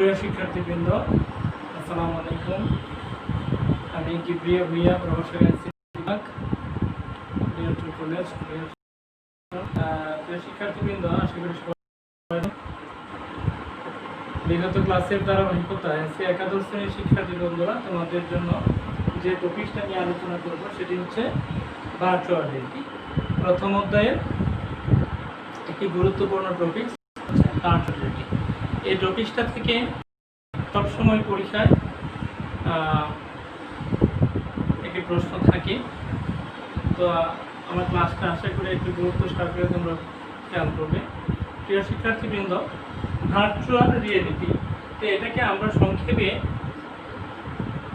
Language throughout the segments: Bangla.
প্রিয় শিক্ষার্থীবৃন্দ, আসসালামু আলাইকুম। আমি কিবরিয়া ভুইয়া, প্রভাষক বিভাগ, কলেজ। প্রিয় শিক্ষার্থীবৃন্দ, আশা করি সবাই বিগত ক্লাসের ধারাবাহিকতায় একাদশ শ্রেণীর শিক্ষার্থী বন্ধুরা তোমাদের জন্য যে টপিকটা নিয়ে আলোচনা করবো সেটি হচ্ছে ভার্চুয়াল রিয়েলিটি। প্রথম অধ্যায়ের একটি গুরুত্বপূর্ণ টপিক হচ্ছে ভার্চুয়াল রিয়েলিটি। এই টপিকটা থেকে সবসময় পরীক্ষায় একটি প্রশ্ন থাকে। তো আমার ক্লাসটা আশা করি একটু গুরুত্ব সহকারে তোমরা খেয়াল করবে। প্রিয় শিক্ষার্থীবৃন্দ, ভার্চুয়াল রিয়েলিটি, তো এটাকে আমরা সংক্ষেপে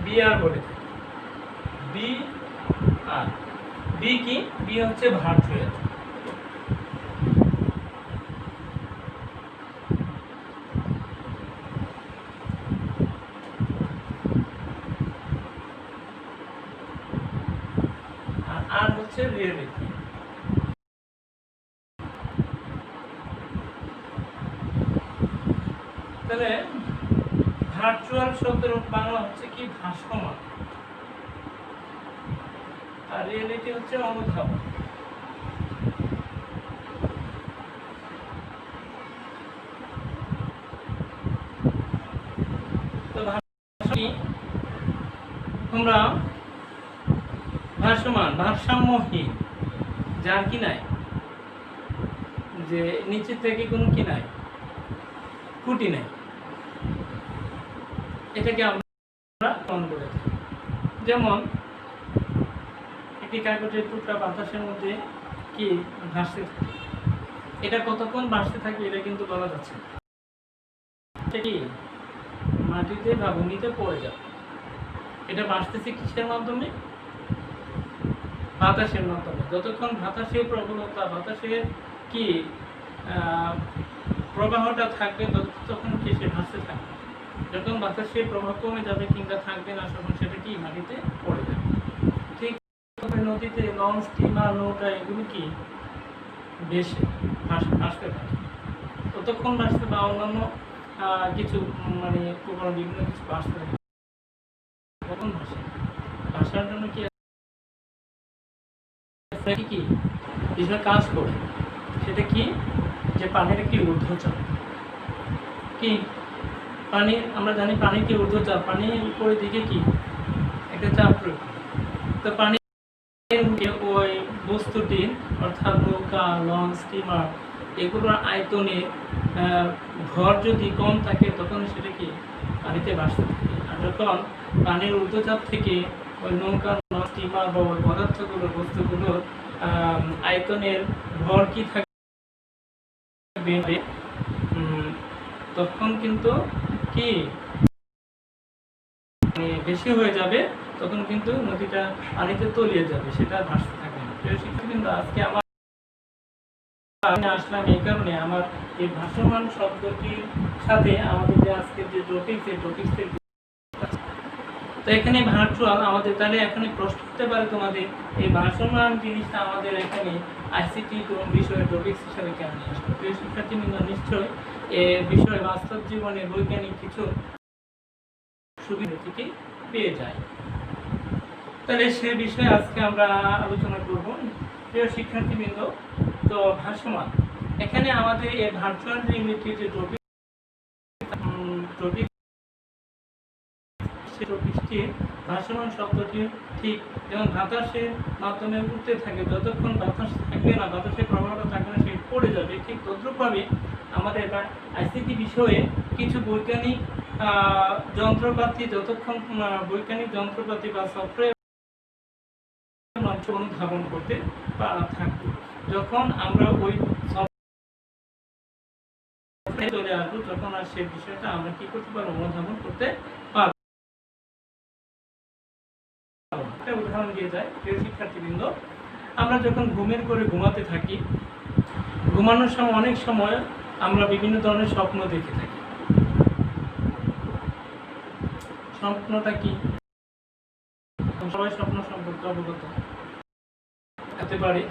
বিআর বলে থাকি। বিআর, বি কি? বি হচ্ছে ভার্চুয়াল। আর হচ্ছে রিয়েলিটি। তাহলে ভার্চুয়াল শব্দের বাংলা হচ্ছে কি? ভাসমান। আর রিয়েলিটি হচ্ছে অনুধাবন। তো তোমরা ভাসমান, ভারসাম্যহীন, যার কি নাই, যে নিচে থেকে কোনো কি নাই, খুঁটি নাই, এটাকে আমরা মন করে থাকি। যেমন একটি কাগজের টুকরা বাতাসের মধ্যে কি ভাসতে থাকে, এটা কতক্ষণ ভাসতে থাকবে এটা কিন্তু বলা যাচ্ছে না। এটা কি মাটিতে বা ভূমিতে পড়ে যাবে। এটা ভাসতেছে কিসের মাধ্যমে? বাতাসের মাধ্যমে। যতক্ষণ বাতাসের প্রবলতা, বাতাসের কি প্রবাহটা থাকবে ততক্ষণ কি সে ভাসতে থাকবে। যখন বাতাসের প্রবাহ কমে যাবে কিংবা থাকবে না, তখন সেটা কি মাটিতে পড়ে যাবে। ঠিক নদীতে লঞ্চ, স্টিমার, নৌকা এগুলো কি বেশি ভাসতে থাকে। ততক্ষণ ভাসতে বা অন্যান্য কিছু মানে বিভিন্ন কিছু ভাসতে থাকে। কখন ভাসে? ভাসার জন্য কি কি বিষয় কাজ করে, সেটা কি? যে পানির একটি ঊর্ধ্বচাপ। কি পানি? আমরা জানি পানির কি ঊর্ধ্বচাপ, পানির উপরের দিকে কি একটা চাপ প্রয়োগ। তো পানি ওই বস্তুটি অর্থাৎ নৌকা, লঞ্চ, স্টিমার এগুলোর আয়তনে ভর যদি কম থাকে তখন সেটা কি পানিতে ভাসতে থাকে। আর যখন পানির ঊর্ধ্বচাপ থেকে ওই নৌকা, লঞ্চ, স্টিমার বা ওই পদার্থগুলোর, বস্তুগুলোর আয়তনের ভর কি থাকবে তখন কিন্তু কি বেশি হয়ে যাবে, তখন কিন্তু নদীটা পানিতে তলিয়ে যাবে, সেটা ভাসতে থাকে না। প্রিয় শিক্ষার্থীবৃন্দ, আজকে আমি আসলাম এই কারণে, আমার এই ভাসমান শব্দটির সাথে আমাদের যে আজকের যে টপিক্সের তো এখানে ভার্চুয়াল আমাদের, তাহলে এখানে প্রশ্ন হতে পারে তোমাদের এই ভাসমান জিনিসটা আমাদের এখানে আইসিটি বিষয়ের টপিক্স হিসাবে কেন নিয়ে আসবে। প্রিয় শিক্ষার্থীবৃন্দ, নিশ্চয় এ বিষয়ে বাস্তব জীবনে বৈজ্ঞানিক কিছু সুবিধা থেকে পেয়ে যায়। তাহলে সে বিষয়ে আজকে আমরা আলোচনা করব। প্রিয় শিক্ষার্থীবৃন্দ, তো ভাসমান, এখানে আমাদের এই ভার্চুয়াল রিয়েলিটি যে টপিক ভাসমান শব্দটি ঠিক যেমন বাতাসের মাধ্যমে উঠতে থাকে, যতক্ষণ বাতাস থাকবে না, বাতাসের প্রভাবটা থাকবে না, সে পড়ে যাবে। ঠিক তদ্রুপভাবে আমাদের আইসিটি বিষয়ে কিছু বৈজ্ঞানিক যন্ত্রপাতি, যতক্ষণ বৈজ্ঞানিক যন্ত্রপাতি বা সফটওয়্যার অনুধাবন করতে থাকবে, যখন আমরা ওই সফটওয়্যার চলে আসবো তখন আর সেই বিষয়টা আমরা কি করতে পারবো? অনুধাবন করতে পারবো। একটা উদাহরণ দিয়ে যায়। প্রিয় শিক্ষার্থীবৃন্দ, আমরা যখন ঘুমের করে ঘুমাতে থাকি, ঘুমানোর সময় অনেক সময় আমরা বিভিন্ন ধরনের স্বপ্ন দেখে থাকি। স্বপ্নটা কি? সবাই স্বপ্ন সম্পর্কে অবগত। হতে পারে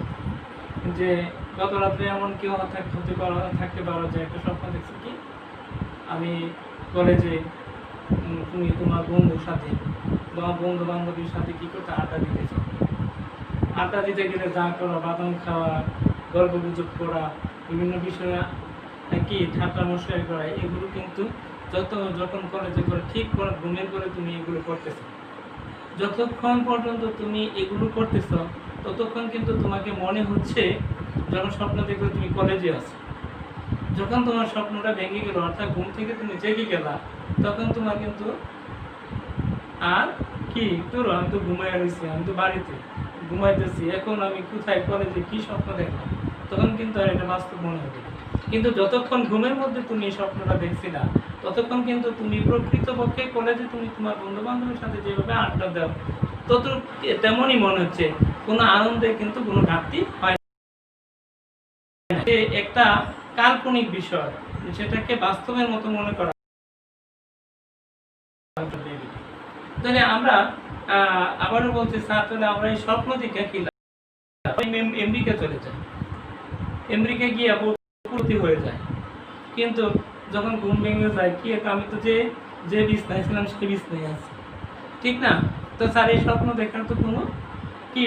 যে গত রাত্রে এমন কেউ থাকতে পারো যে একটা স্বপ্ন দেখছি কি আমি কলেজে তুমি তোমার বন্ধুর সাথে বা বন্ধু বান্ধবীর সাথে কী করতে আড্ডা দিতে চাও। আড্ডা দিতে গেলে যা করা, বাদাম খাওয়া, গল্প গুজব করা, বিভিন্ন বিষয়ে কি ঠাট্টা মশাই করা, এগুলো কিন্তু যখন কলেজে করে ঠিক করে ঘুমের করে তুমি এগুলো করতেছো, যতক্ষণ পর্যন্ত তুমি এগুলো করতেছ ততক্ষণ কিন্তু তোমাকে মনে হচ্ছে যখন স্বপ্ন দেখবে তুমি কলেজে আছো। যখন তোমার স্বপ্নটা ভেঙে গেল, অর্থাৎ ঘুম থেকে তুমি জেগে গেলা, তখন তোমার কিন্তু আর কি তোর আমি তো ঘুমাই রয়েছি, আমি তো বাড়িতে ঘুমাইতেছি, এখন আমি কোথায় কলেজে কি স্বপ্ন দেখলাম, তখন কিন্তু আর এটা বাস্তব মনে হবে। কিন্তু যতক্ষণ ঘুমের মধ্যে তুমি এই স্বপ্নটা দেখছিলা, ততক্ষণ কিন্তু তুমি প্রকৃতপক্ষে কলেজে তুমি তোমার বন্ধু বান্ধবের সাথে যেভাবে আড্ডা দাও তত তেমনই মনে হচ্ছে, কোনো আনন্দে কিন্তু কোনো ঘাটতি হয় না। একটা কাল্পনিক বিষয়, সেটাকে বাস্তবের মতো মনে করা। তাহলে আমরা আবারও বলছি স্যার, তাহলে আমরা এই স্বপ্ন দিকে কি আমেরিকা চলে যাই, আমেরিকা গিয়ে ভর্তি হয়ে যায়, কিন্তু যখন ঘুম ভেঙে যায় কি আমি তো যে বিছনায় ছিলাম সেই বিছনায় আছি, ঠিক না? তো স্যার এই স্বপ্ন দেখার তো কোনো কি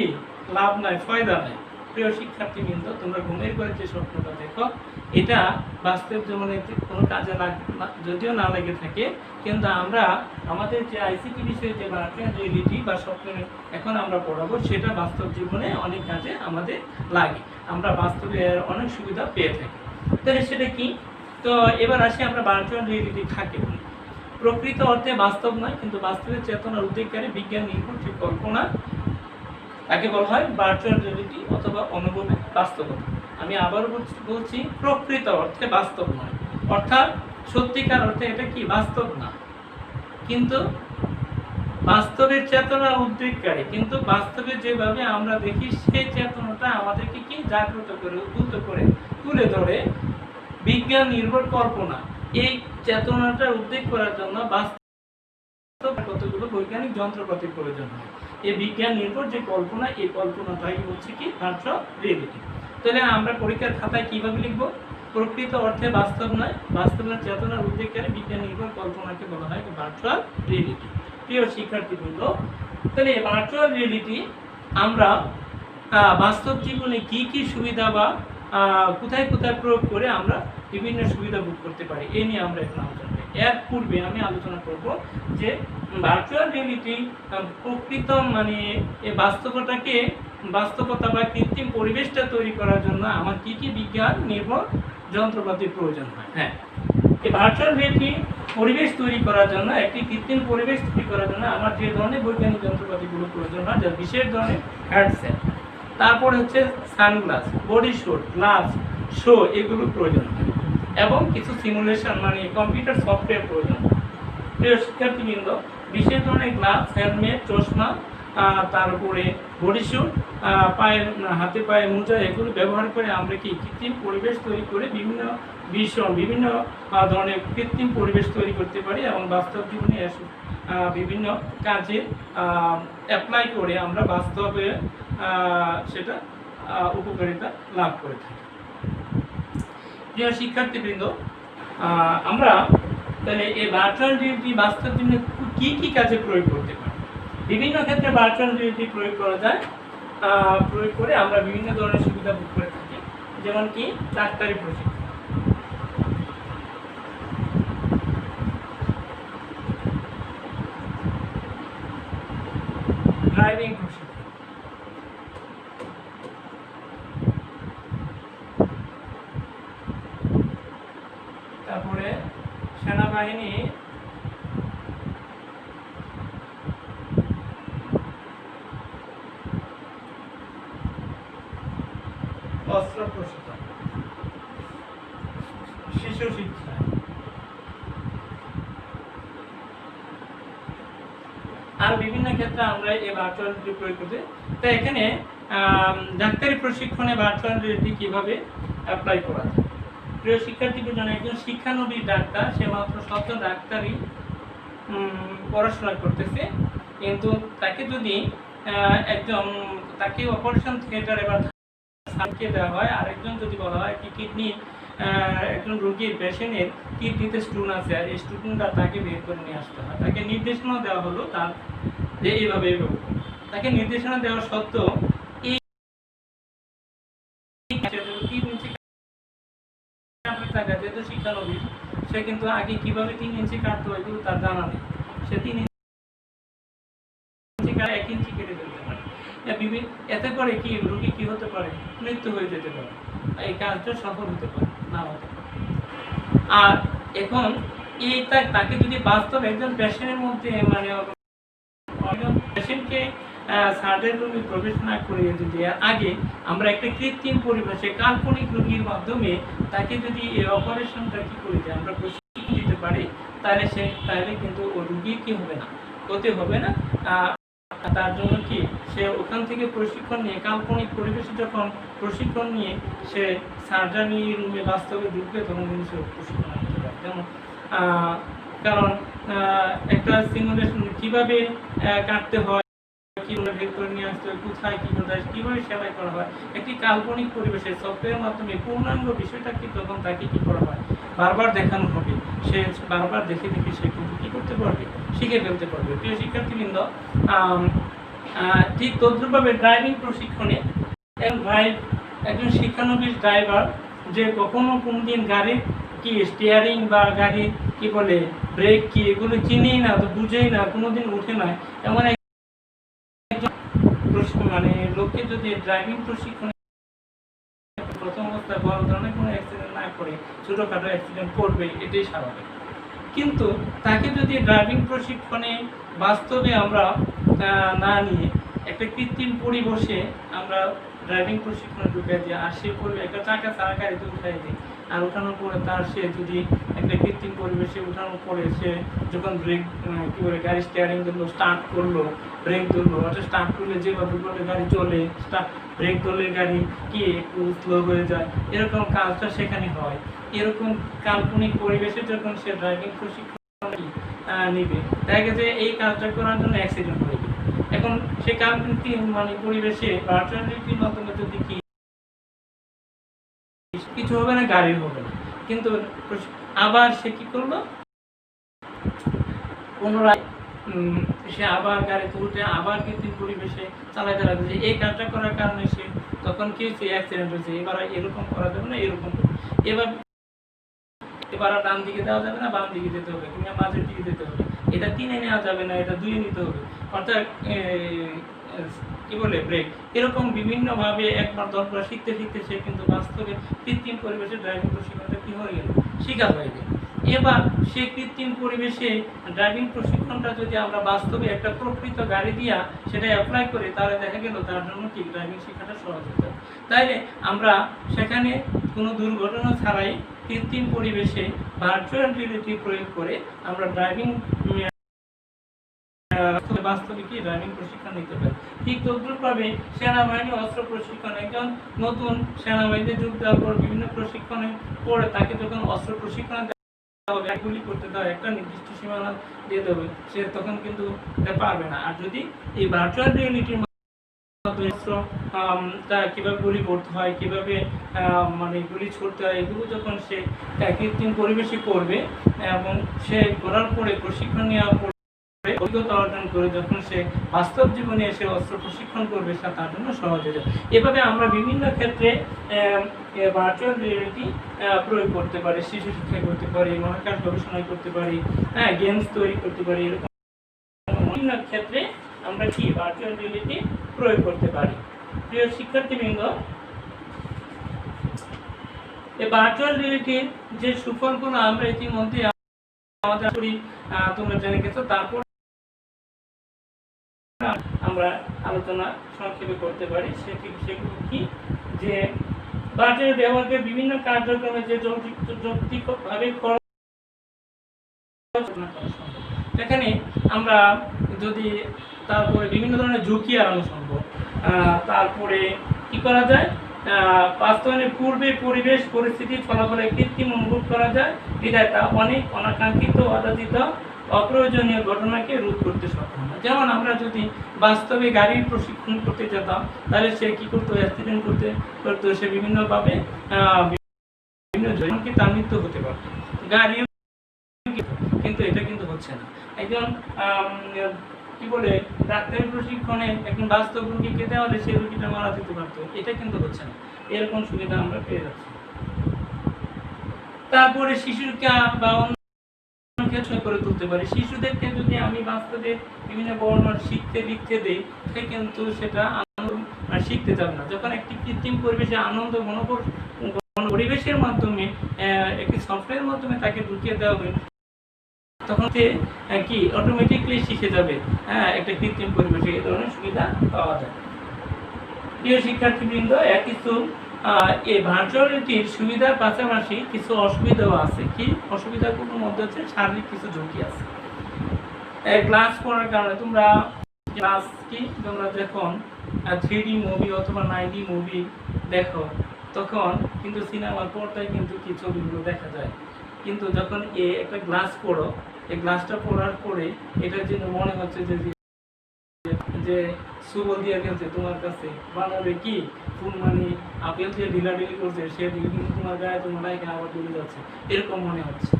লাভ নাই, ফায়দা নাই। প্রিয় শিক্ষার্থীবৃন্দ, তোমরা ঘুমের করে যে স্বপ্নটা দেখো, এটা বাস্তব জীবনে কোনো কাজে যদিও না লেগে থাকে, কিন্তু আমরা আমাদের যে আইসিটি বিষয়ে যে ভার্চুয়াল রিয়েলিটি বা স্বপ্নের এখন আমরা পড়াবো, সেটা বাস্তব জীবনে অনেক কাজে আমাদের লাগে, আমরা বাস্তবে অনেক সুবিধা পেয়ে থাকি। তাহলে সেটা কি? তো এবার আসি আমরা ভার্চুয়াল রিয়েলিটি থাকে বলি। প্রকৃত অর্থে বাস্তব নয়, কিন্তু বাস্তবের চেতনার উদ্যোগকারী বিজ্ঞান নির্ভর যে কল্পনা, তাকে বলা হয় ভার্চুয়াল রিয়েলিটি অথবা অনুভবে বাস্তবতা। আমি আবারও বলছি, প্রকৃত অর্থে বাস্তব নয়, অর্থাৎ সত্যিকার অর্থে এটা কি বাস্তব না, কিন্তু বাস্তবের চেতনা উদ্বেগকারী, কিন্তু বাস্তবে যেভাবে আমরা দেখি সেই চেতনাটা আমাদেরকে কি জাগ্রত করে, উদ্বুদ্ধ করে, তুলে ধরে বিজ্ঞান নির্ভর কল্পনা। এই চেতনাটা উদ্বেগ করার জন্য কতগুলো বৈজ্ঞানিক যন্ত্রপাতির প্রয়োজন হয়। এই বিজ্ঞান নির্ভর যে কল্পনা, এই কল্পনাটাই হচ্ছে কি ভার্চুয়াল রিয়েলিটি। তাহলে আমরা পরীক্ষার খাতায় কিভাবে লিখব? প্রকৃত অর্থে বাস্তব নয়, বাস্তবের চেতনার উদ্বেগকারী বিজ্ঞান নির্ভর কল্পনাকে বলা হয় ভার্চুয়াল রিয়েলিটি। প্রিয় শিক্ষার্থীবৃন্দ, তাহলে এই ভার্চুয়াল রিয়েলিটি আমরা বাস্তব জীবনে কি কি সুবিধা বা কোথায় কোথায় প্রয়োগ করে আমরা বিভিন্ন সুবিধা ভোগ করতে পারি, এই নিয়ে আমরা এখন আলোচনা করি। এর পূর্বে আমি আলোচনা করব যে ভার্চুয়াল রিয়েলিটি প্রকৃত মানে এই বাস্তবতা বা কৃত্রিম পরিবেশটা তৈরি করার জন্য আমার কি কি বিজ্ঞান নির্ভর যন্ত্রপাতির প্রয়োজন হয়। হ্যাঁ, এই ভার্চুয়াল রিয়েলিটি পরিবেশ তৈরি করার জন্য, একটি কৃত্রিম পরিবেশ তৈরি করার জন্য আমার যে ধরনের বৈজ্ঞানিক যন্ত্রপাতিগুলো প্রয়োজন হয়, যা বিশেষ ধরনের হেডসেট, তারপর হচ্ছে sunglass, body suit, gloves, shoe, এগুলো প্রয়োজন হয় এবং কিছু সিমুলেশন মানে কম্পিউটার সফটওয়্যার প্রয়োজন হয়। প্রিয় শিক্ষার্থীবৃন্দ, বিশেষ ধরনের গ্লাভস, হেলমেট, চশমা, তারপরে বডি স্যুট, হাতে পায়ে মোজা, এগুলো ব্যবহার করে আমরা কি কৃত্রিম পরিবেশ তৈরি করে বিভিন্ন ধরনের কৃত্রিম পরিবেশ তৈরি করতে পারি এবং বাস্তব জীবনে বিভিন্ন কাজে অ্যাপ্লাই করে আমরা বাস্তবে সেটা উপকারিতা লাভ করে থাকি। প্রিয় শিক্ষার্থীবৃন্দ, আমরা তাহলে এই ভার্চুয়াল রিয়েলিটি বাস্তব জীবনে কি কি কাজে প্রয়োগ করতে পারি? বিভিন্ন ক্ষেত্রে ভার্চুয়াল রিয়েলিটি প্রয়োগ করা যায়, প্রয়োগ করে আমরা বিভিন্ন ধরনের সুবিধা ভোগ করে থাকি, যেমন কি ডাক্তারি প্রশিক্ষণ, ড্রাইভিং প্রশিক্ষণ, তারপরে সেনাবাহিনী অস্ত্র প্রশিক্ষণ, শিশু শিক্ষা, আর বিভিন্ন ক্ষেত্রে আমরা এই ভার্চুয়াল রিয়েলিটি প্রয়োগ করতে। তো এখানে ডাক্তারি প্রশিক্ষণে ভার্চুয়াল রিয়েলিটি কিভাবে অ্যাপ্লাই করা যায়? প্রিয় শিক্ষার্থীদের জন্য একজন শিক্ষানবিশ ডাক্তার, সে মাত্র সদ্য ডাক্তারি পড়াশোনা করতেছে, কিন্তু তাকে যদি তাকে অপারেশন থিয়েটারে বা দেওয়া হয়, আরেকজন যদি বলা হয় কি কিডনি একজন রোগীর পেশেন্টের কিডনিতে স্টোন আছে আর এই স্টোনটা তাকে বের করে নিয়ে আসতে হয়, তাকে নির্দেশনা দেওয়া হলো তার যে এইভাবে তাকে নির্দেশনা দেওয়া সত্ত্বেও এই যেহেতু শিক্ষানবিশ সে কিন্তু আগে কিভাবে 3 ইঞ্চি কাটতে হয় এগুলো তার জানা নেই, সে 3 ইঞ্চি 1 ইঞ্চি কেটে ফেলতে পারে। এতে করে কি রোগী কি হতে পারে, মৃত্যু হয়ে যেতে পারে, এই কাজটা সফল হতে পারে না হতে পারে। আর এখন এই তাকে যদি বাস্তব একজন পেশেন্টের মধ্যে মানে পেশেন্টকে সার্জারি রুমে প্রবেশ না করে যদি আগে আমরা একটা কৃত্রিম পরিবেশে কাল্পনিক রোগীর মাধ্যমে তাকে যদি এই অপারেশনটা কি করে দিই আমরা প্রশিক্ষণ দিতে পারি, তাহলে কিন্তু ও রোগীর কি হবে না, ক্ষতি হবে না। তার জন্য কি সে ওখান থেকে প্রশিক্ষণ নিয়ে কাল্পনিক পরিবেশে যখন প্রশিক্ষণ নিয়ে সে সার্জারি রুমে বাস্তবে ঢুকবে তখন কিন্তু সে প্রশিক্ষণ নিতে পারে। যেমন কারণ একটা সিমুলেশন কিভাবে কাটতে হয়, কিভাবে বের করে নিয়ে আসতে হয়, কোথায় কি কোথায় কিভাবে সেলাই করা হয়, একটি কাল্পনিক পরিবেশে সফটওয়্যারের মাধ্যমে পূর্ণাঙ্গ বিষয়টা কি তখন তাকে কি করা হয় বারবার দেখানো হবে, সে বারবার দেখে দেখে সে কিন্তু কি করতে পারবে, শিখে ফেলতে পারবে। প্রিয় শিক্ষার্থীবৃন্দ, ঠিক তদ্রুপভাবে ড্রাইভিং প্রশিক্ষণে একজন শিক্ষানবিশ ড্রাইভার যে কখনো কোনদিন গাড়ির কি স্টিয়ারিং বা গাড়ির কি বলে ব্রেক কি এগুলো চিনেই না, তো বুঝেই না, কোনোদিন উঠে না, এমন মানে লোককে যদি ড্রাইভিং প্রশিক্ষণে প্রথম অবস্থায় বড় ধরনের কোনো অ্যাক্সিডেন্ট না করে ছোটোখাটো অ্যাক্সিডেন্ট করবে, এটাই স্বাভাবিক। কিন্তু তাকে যদি ড্রাইভিং প্রশিক্ষণে বাস্তবে আমরা না নিয়ে একটা কৃত্রিম পরিবেশে আমরা ড্রাইভিং প্রশিক্ষণে ঢুকে দিই আর সে করবে একটা চাকা ছাড়া গাড়িতে উঠাই দিই, আর উঠানোর পরে তার সে যদি একটা কৃত্রিম পরিবেশে উঠানোর পরে সে যখন ব্রেক কী বলে গাড়ি স্টিয়ারিং ধরলো, স্টার্ট করলো, ব্রেক ধরলো, অর্থাৎ স্টার্ট করলে যেভাবে করলে গাড়ি চলে, ব্রেক ধরলে গাড়ি কি একটু স্লো হয়ে যায়, এরকম কাজটা সেখানে হয়। এরকম কাল্পনিক পরিবেশে যখন সে ড্রাইভিং প্রশিক্ষণ নিবে, দেখা গেছে এই কাজটা করার জন্য অ্যাক্সিডেন্ট হয়ে গেল। এখন সে কাল্পনিক মানে পরিবেশে ভার্চুয়াল রিয়েলিটির মাধ্যমে যদি কিছু হবে না, গাড়ি হবে না, কিন্তু আবার সে কি করলো, পুনরায় সে আবার গাড়িতে উঠে আবার কৃত্রিম পরিবেশে চালাতে লাগছে। এই কাজটা করার কারণে সে তখন কি হচ্ছে, অ্যাক্সিডেন্ট হয়েছে। এবার এরকম করা যাবে না, এরকম এবার ডান দিকে দেওয়া যাবে না, বাম দিকে যেতে হবে, কিংবা মাঝের দিকে যেতে হবে, এটা 3-এ নেওয়া যাবে না, এটা 2-এ নিতে হবে, অর্থাৎ কি বলে ব্রেক। এরকম বিভিন্নভাবে একবার 10বার শিখতে শিখতে সে কিন্তু বাস্তবে কৃত্রিম পরিবেশে ড্রাইভিং প্রশিক্ষণটা কি হয়ে গেল, শিখা হয়ে গেল। এবার সে কৃত্রিম পরিবেশে ড্রাইভিং প্রশিক্ষণটা যদি আমরা বাস্তবে একটা প্রকৃত গাড়ি দিয়া সেটা অ্যাপ্লাই করি, তাহলে দেখা গেল তার জন্য কি ড্রাইভিং শেখাটা সহজ হয়ে যাবে। তাইলে আমরা সেখানে কোনো দুর্ঘটনা ছাড়াই কৃত্রিম পরিবেশে ভার্চুয়াল রিয়েলিটি প্রয়োগ করে আমরা ড্রাইভিং বাস্তবে কি ড্রাইভিং প্রশিক্ষণ নিতে পারি। ঠিক তদ্রুপভাবে সেনাবাহিনী অস্ত্র প্রশিক্ষণ, একজন নতুন সেনাবাহিনীতে যোগ দেওয়ার পর বিভিন্ন প্রশিক্ষণে পরে তাকে যখন অস্ত্র প্রশিক্ষণ দেওয়া হবে, গুলি করতে দেওয়া একটা নির্দিষ্ট সীমানা দিয়ে দেবে, সে তখন কিন্তু এটা পারবে না। আর যদি এই ভার্চুয়াল রিয়েলিটির কিভাবে গুলি করতে হয়, কিভাবে মানে গুলি ছুটতে হয়, এগুলো যখন সে কৃত্রিম পরিবেশে করবে এবং সে করার পরে প্রশিক্ষণ নেওয়ার পরে অভিজ্ঞতা অর্জন করে যখন সে বাস্তব জীবনে এসে অস্ত্র প্রশিক্ষণ করবে, তার জন্য সহজ হয়ে যাবে। এভাবে আমরা বিভিন্ন ক্ষেত্রে ভার্চুয়াল রিয়েলিটি প্রয়োগ করতে পারি, শিশু শিক্ষা করতে পারি, মহাকাশ গবেষণা করতে পারি, গেমস তৈরি করতে পারি, এরকম বিভিন্ন ক্ষেত্রে আমরা কি ভার্চুয়াল রিয়েলিটি প্রয়োগ করতে পারি। প্রিয় শিক্ষার্থীবৃন্দ, এই ভার্চুয়াল রিয়েলিটির যে সুফলগুলো আমরা ইতিমধ্যে আমাদের তোমরা জেনে গেছো, তারপর আমরা আলোচনা সংক্ষেপে করতে পারি। সেগুলো কি, যে ভার্চুয়াল ব্যবহারকে বিভিন্ন কার্যক্রমে যে যৌক্তিকভাবে সেখানে আমরা যদি তারপরে বিভিন্ন ধরনের ঝুঁকি এড়ানো সম্ভব, তারপরে কি করা যায়, বাস্তবায়নের পূর্বে পরিবেশ পরিস্থিতির ফলাফলে কৃত্রিম অনুভব করা যায়, বিধায় তা অনেক অনাকাঙ্ক্ষিত অযাচিত অপ্রয়োজনীয় ঘটনাকে রোধ করতে সক্ষম হয়। যেমন আমরা যদি বাস্তবে গাড়ির প্রশিক্ষণ করতে যেতাম, তাহলে সে কি করতো, অ্যাক্সিডেন্ট করতে সে বিভিন্নভাবে কি তার মৃত্যু হতে পারে, গাড়িও, কিন্তু এটা কিন্তু হচ্ছে না। একজন কি বলে ডাক্তারি প্রশিক্ষণে একজন বাস্তব রোগীকে দেওয়া হলে সেই রোগীটা মারা যেতে পারতো, এটা কিন্তু হচ্ছে না। এরকম সুবিধা আমরা পেয়ে যাচ্ছি। তারপরে শিশুকে বা অন্য ক্ষেত্রে করে তুলতে পারি। শিশুদেরকে যদি আমি বাস্তবে বিভিন্ন বর্ণ শিখতে লিখতে দিই, সে কিন্তু সেটা শিখতে যাবে না। যখন একটি কৃত্রিম পরিবেশে আনন্দ পরিবেশের মাধ্যমে একটি সফটওয়্যারের মাধ্যমে তাকে ঢুকিয়ে দেওয়া হবে, তখন সে কি অটোমেটিকলি শিখে যাবে। একটা কৃত্রিম পরিবেশে এই ধরনের সুবিধা পাওয়া যায়। প্রিয় শিক্ষার্থীবৃন্দ, কিছু এই ভার্চুয়ালিটির সুবিধার পাশাপাশি কিছু অসুবিধাও আছে। কি অসুবিধাগুলোর মধ্যে হচ্ছে শারীরিক কিছু ঝুঁকি আছে। ক্লাস করার কারণে তোমরা যখন 3D মুভি অথবা 9D মুভি দেখো, তখন কিন্তু সিনেমার পর্দায় কিন্তু কি ছবিগুলো দেখা যায়। কিন্তু যখন একটা গ্লাস পড়ো, এই গ্লাসটা পড়ার পরে এটার জন্য মনে হচ্ছে যে সুবল দিয়ে গেছে তোমার কাছে, বানাবে কি ফুলমানি আপেল দিয়ে ঢিলাঢিলি করছে, সে কিন্তু তোমার গায়ে তোমার লাইকে আবার ডুবে যাচ্ছে, এরকম মনে হচ্ছে।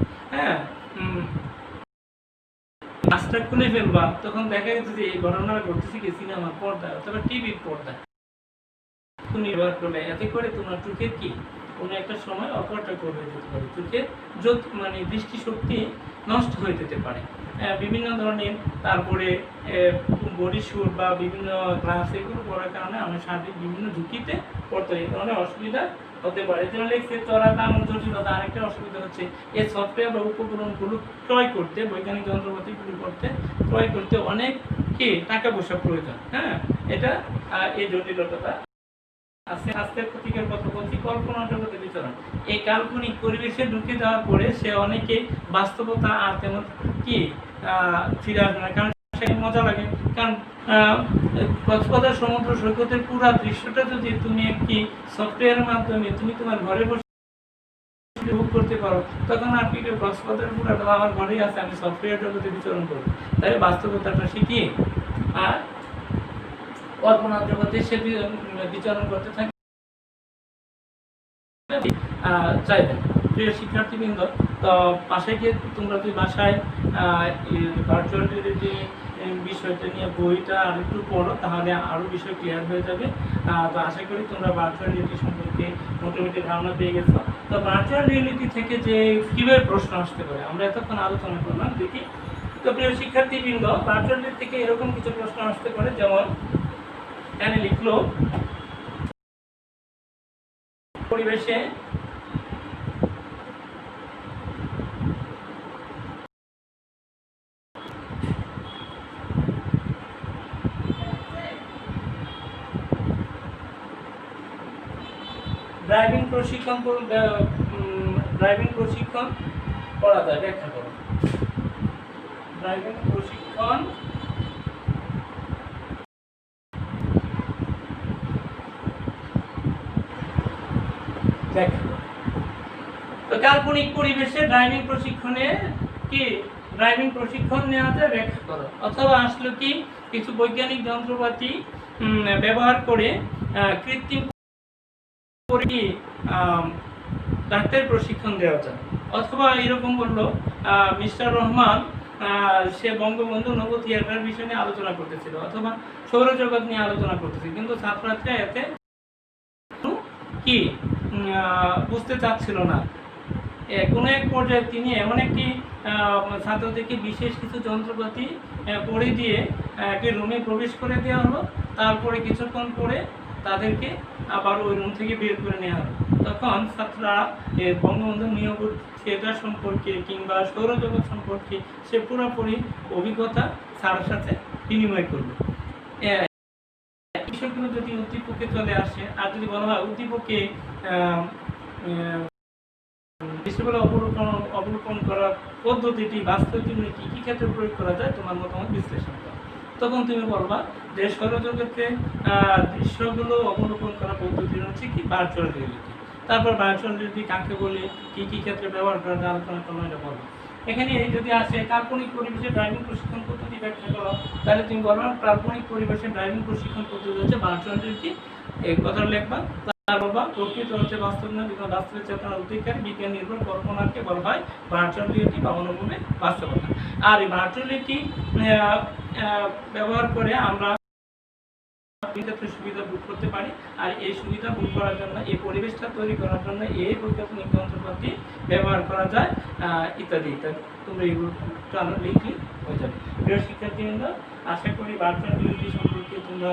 গ্লাসটা খুলে ফেলবা, তখন দেখা গেছে যে এই ঘটনাটা ঘটতেছে কি সিনেমার পর্দায় অথবা টিভির পর্দায় তুমি ব্যবহার করলে, এতে করে তোমার চোখের কি কোনো একটা সময় অপারেটর হয়ে যেতে পারে, চোখের দৃষ্টিশক্তি নষ্ট হয়ে যেতে পারে। বিভিন্ন ধরনের, তারপরে বডি স্যুট বা বিভিন্ন গ্লাস এগুলো পড়ার কারণে আমরা শারীরিক বিভিন্ন ঝুঁকিতে পড়তে হয়। এই ধরনের অসুবিধা হতে পারে। যেমন লেখছে চড়া দাম ও জটিলতা। আরেকটা অসুবিধা হচ্ছে এই সফটওয়্যার বা উপকরণগুলো ক্রয় করতে, বৈজ্ঞানিক যন্ত্রপাতিগুলো ক্রয় করতে অনেক টাকা পয়সা প্রয়োজন। এটা এই জটিলতা আছে। স্বাস্থ্যের ক্ষতিকর কথা বলছি, কল্পনা জগতে বিচরণ। এই কাল্পনিক পরিবেশে ঢুকে যাওয়ার পরে সে অনেকে বাস্তবতা আর তেমন ফিরে আসবে না, কারণ সে মজা লাগে। কারণ কক্সবাজার সমুদ্র সৈকতের পুরো দৃশ্যটা যদি তুমি একটি সফটওয়্যারের মাধ্যমে তুমি তোমার ঘরে বসে বুক করতে পারো, তখন আর কি কক্সবাজার পুরোটা আমার ঘরেই আছে, আমি সফটওয়্যার জগতে বিচরণ করবো। তাই বাস্তবতাটা শিখিয়ে আর কল্পনার জগতে সে বিচরণ করতে থাকে চাইবেন। প্রিয় শিক্ষার্থীবৃন্দ, তো পাশে গিয়ে তোমরা যদি বাসায় ভার্চুয়াল রিয়েলিটি বিষয়টা নিয়ে বইটা আর একটু পড়ো, তাহলে আরও বিষয় ক্লিয়ার হয়ে যাবে। তো আশা করি তোমরা ভার্চুয়াল রিয়েলিটি সম্পর্কে মোটামুটি ধারণা পেয়ে গেছো। তো ভার্চুয়াল রিয়েলিটি থেকে যে কীভাবে প্রশ্ন আসতে পারে আমরা এতক্ষণ আলোচনা করলাম, দেখি। তো প্রিয় শিক্ষার্থীবৃন্দ, ভার্চুয়াল রিয়েলিটি থেকে এরকম কিছু প্রশ্ন আসতে পারে, যেমন এখানে লিখলো পরিবেশে ড্রাইভিং প্রশিক্ষণ করা যায়, ব্যাখ্যা করো। ড্রাইভিং প্রশিক্ষণ তো কাল্পনিক পরিবেশে ড্রাইভিং প্রশিক্ষণে ড্রাইভিং প্রশিক্ষণ নেওয়া যায়, ব্যাখ্যা করো। অথবা আসলে কিছু বৈজ্ঞানিক যন্ত্রপাতি ব্যবহার করে কৃত্রিম ডাক্তারি প্রশিক্ষণ দেওয়া যায়। অথবা এরকম বললো মিস্টার রহমান সে বঙ্গবন্ধু নব থিয়েটার বিষয় নিয়ে আলোচনা করতেছিল, অথবা সৌরজগৎ নিয়ে আলোচনা করতেছিল, কিন্তু ছাত্রছাত্রীরা এতে বুঝতে চাচ্ছিল না। কোনো এক পর্যায়ে তিনি এমন একটি ছাত্রদেরকে বিশেষ কিছু যন্ত্রপাতি পড়ে দিয়ে একটি রুমে প্রবেশ করে দেওয়া হলো। তারপরে কিছুক্ষণ পরে তাদেরকে আবার ওই রুম থেকে বের করে নেওয়া হলো। তখন ছাত্ররা বঙ্গবন্ধু নিয়োগ থিয়েটার সম্পর্কে কিংবা সৌরজগৎ সম্পর্কে সে পুরোপুরি অভিজ্ঞতা স্যারের সাথে বিনিময় করবে। বিষয়গুলো যদি উদ্দীপকে চলে আসে, আর যদি বলা হয় উদ্দীপকে বিষয়গুলো অবলোকন করার পদ্ধতিটি বাস্তব জীবনে কী কী ক্ষেত্রে প্রয়োগ করা যায়, তোমার মতামত বিশ্লেষণ করো। তখন তুমি বলবা যে সৌরজগতে দৃশ্যগুলো অবলোকন করার পদ্ধতি হচ্ছে কি ভার্চুয়াল রিয়েলিটি। তারপর ভার্চুয়াল রিয়েলিটি কাকে বলে, কী কী ক্ষেত্রে ব্যবহার করা যায় আলোচনা করো, এটা বলো। এখানে যদি আসে কাল্পনিক পরিবেশে ড্রাইভিং প্রশিক্ষণ পদ্ধতি ব্যাখ্যা করো, তাহলে তুমি বলবা কাল্পনিক পরিবেশে ড্রাইভিং প্রশিক্ষণ পদ্ধতি হচ্ছে ভার্চুয়াল রিয়েলিটি, এই কথা লিখবা। বলবা প্রকৃত অর্থে বাস্তব না, বিজ্ঞান বাস্তবের চেতনার অধিকারী, বিজ্ঞান নির্ভর কল্পনাকে বলা হয় ভার্চুয়াল রিয়েলিটি বা অনুভবে বাস্তবতা। আর এই ভার্চুয়াল রিয়েলিটি ব্যবহার করে আমরা সুবিধা ভোগ করতে পারি। আর এই সুবিধা ভোগ করার জন্য, এই পরিবেশটা তৈরি করার জন্য এই বৈজ্ঞানিক যন্ত্রপাতি ব্যবহার করা যায়, ইত্যাদি ইত্যাদি। তোমরা এইগুলো লিখলে হয়ে যাবে। প্রিয় শিক্ষার্থীবৃন্দ, আশা করি ভার্চুয়াল রিয়েলিটি সম্পর্কে তোমরা